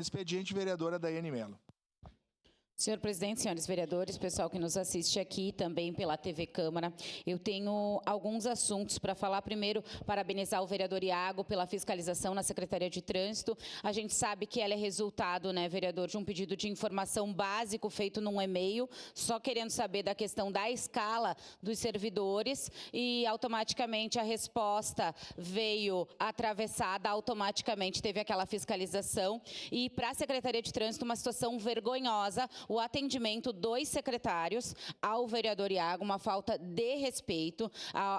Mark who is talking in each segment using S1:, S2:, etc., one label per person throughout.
S1: no expediente, vereadora Daiane Mello.
S2: Senhor presidente, senhores vereadores, pessoal que nos assiste aqui também pela TV Câmara, eu tenho alguns assuntos para falar. Primeiro, parabenizar o vereador Iago pela fiscalização na Secretaria de Trânsito. A gente sabe que ela é resultado, né, vereador, de um pedido de informação básico feito num e-mail, só querendo saber da questão da escala dos servidores, e automaticamente a resposta veio atravessada, automaticamente teve aquela fiscalização. E para a Secretaria de Trânsito, uma situação vergonhosa, o atendimento dos secretários ao vereador Iago, uma falta de respeito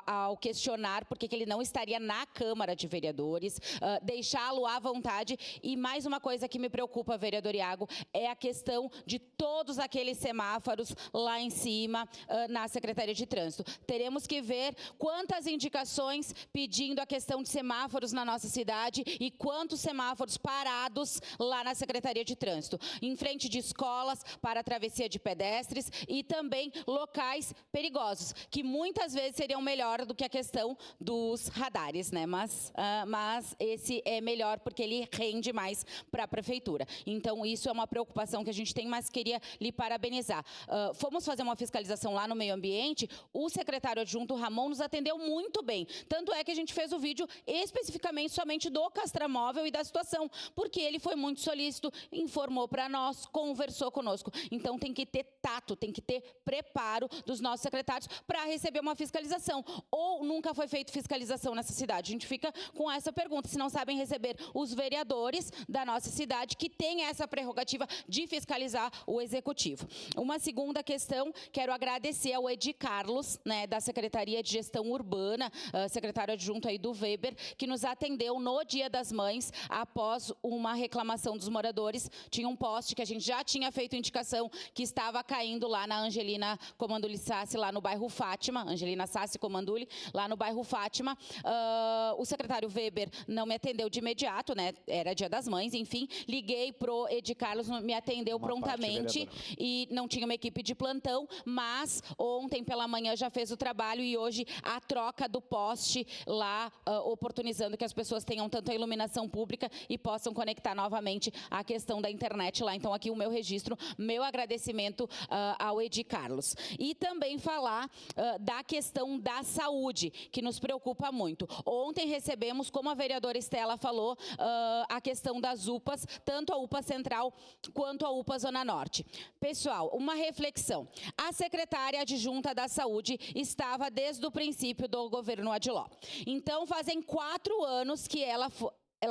S2: ao questionar por que ele não estaria na Câmara de Vereadores, deixá-lo à vontade. E mais uma coisa que me preocupa, vereador Iago, é a questão de todos aqueles semáforos lá em cima na Secretaria de Trânsito. Teremos que ver quantas indicações pedindo a questão de semáforos na nossa cidade e quantos semáforos parados lá na Secretaria de Trânsito, em frente de escolas, para a travessia de pedestres e também locais perigosos, que muitas vezes seriam melhor do que a questão dos radares, né? Mas esse é melhor porque ele rende mais para a prefeitura. Então, isso é uma preocupação que a gente tem, mas queria lhe parabenizar. Fomos fazer uma fiscalização lá no meio ambiente, o secretário adjunto Ramon nos atendeu muito bem. Tanto é que a gente fez o vídeo especificamente somente do castramóvel e da situação, porque ele foi muito solícito, informou para nós, conversou conosco. Então, tem que ter tato, tem que ter preparo dos nossos secretários para receber uma fiscalização. Ou nunca foi feita fiscalização nessa cidade? A gente fica com essa pergunta, se não sabem receber os vereadores da nossa cidade, que têm essa prerrogativa de fiscalizar o executivo. Uma segunda questão, quero agradecer ao Edi Carlos, né, da Secretaria de Gestão Urbana, secretário adjunto aí do Weber, que nos atendeu no Dia das Mães, após uma reclamação dos moradores. Tinha um poste que a gente já tinha feito indicação que estava caindo lá na Angelina Comanduli Sassi, lá no bairro Fátima, Angelina Sassi Comanduli, lá no bairro Fátima. O secretário Weber não me atendeu de imediato, né? Era Dia das Mães, enfim. Liguei pro Edi Carlos, me atendeu prontamente e não tinha uma equipe de plantão, mas ontem pela manhã já fez o trabalho e hoje a troca do poste lá, oportunizando que as pessoas tenham tanto a iluminação pública e possam conectar novamente a questão da internet lá. Então, aqui o meu registro, meu agradecimento ao Edi Carlos. E também falar da questão da saúde, que nos preocupa muito. Ontem recebemos, como a vereadora Estela falou, a questão das UPAs, tanto a UPA Central quanto a UPA Zona Norte. Pessoal, uma reflexão. A secretária adjunta da Saúde estava desde o princípio do governo Adiló. Então, fazem 4 anos que ela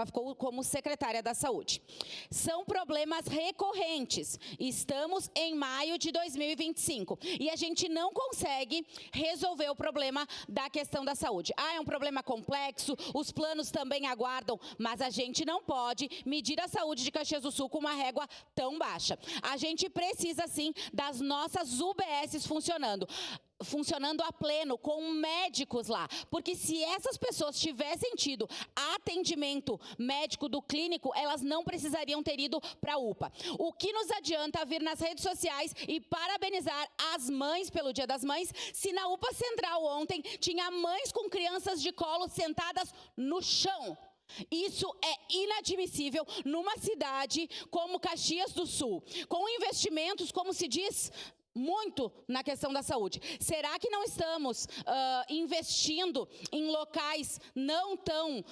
S2: ficou como secretária da Saúde. São problemas recorrentes. Estamos em maio de 2025 e a gente não consegue resolver o problema da questão da saúde. É um problema complexo, os planos também aguardam, mas a gente não pode medir a saúde de Caxias do Sul com uma régua tão baixa. A gente precisa, sim, das nossas UBSs funcionando a pleno, com médicos lá. Porque se essas pessoas tivessem tido atendimento médico do clínico, elas não precisariam ter ido para a UPA. O que nos adianta vir nas redes sociais e parabenizar as mães pelo Dia das Mães, se na UPA Central ontem tinha mães com crianças de colo sentadas no chão? Isso é inadmissível numa cidade como Caxias do Sul, com investimentos, como se diz, muito na questão da saúde. Será que não estamos investindo em locais não tão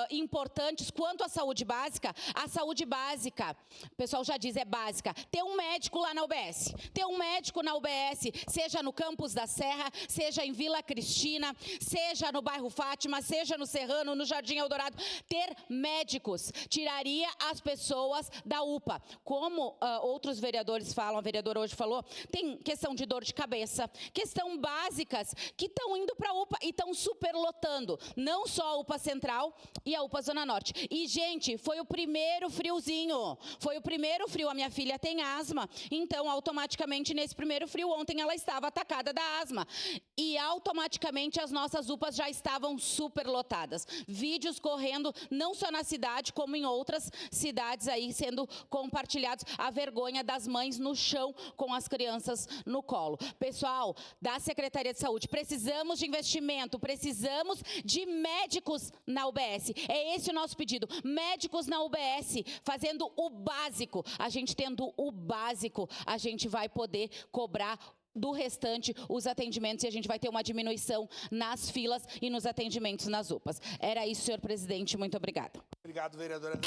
S2: importantes quanto a saúde básica? A saúde básica, o pessoal já diz, é básica. Ter um médico lá na UBS. Ter um médico na UBS, seja no Campos da Serra, seja em Vila Cristina, seja no bairro Fátima, seja no Serrano, no Jardim Eldorado. Ter médicos tiraria as pessoas da UPA. Como outros vereadores falam, a vereadora hoje falou, tem questão de dor de cabeça, questão básicas que estão indo para a UPA e estão superlotando, não só a UPA Central e a UPA Zona Norte. E, gente, foi o primeiro friozinho, foi o primeiro frio, a minha filha tem asma, então automaticamente nesse primeiro frio, ontem ela estava atacada da asma. E automaticamente as nossas UPAs já estavam superlotadas. Vídeos correndo, não só na cidade, como em outras cidades aí sendo compartilhados, a vergonha das mães no chão com as crianças crianças no colo. Pessoal da Secretaria de Saúde, precisamos de investimento, precisamos de médicos na UBS. É esse o nosso pedido. Médicos na UBS, fazendo o básico. A gente tendo o básico, a gente vai poder cobrar do restante os atendimentos e a gente vai ter uma diminuição nas filas e nos atendimentos nas UPAs. Era isso, senhor presidente. Muito obrigada.
S1: Obrigado, vereadora.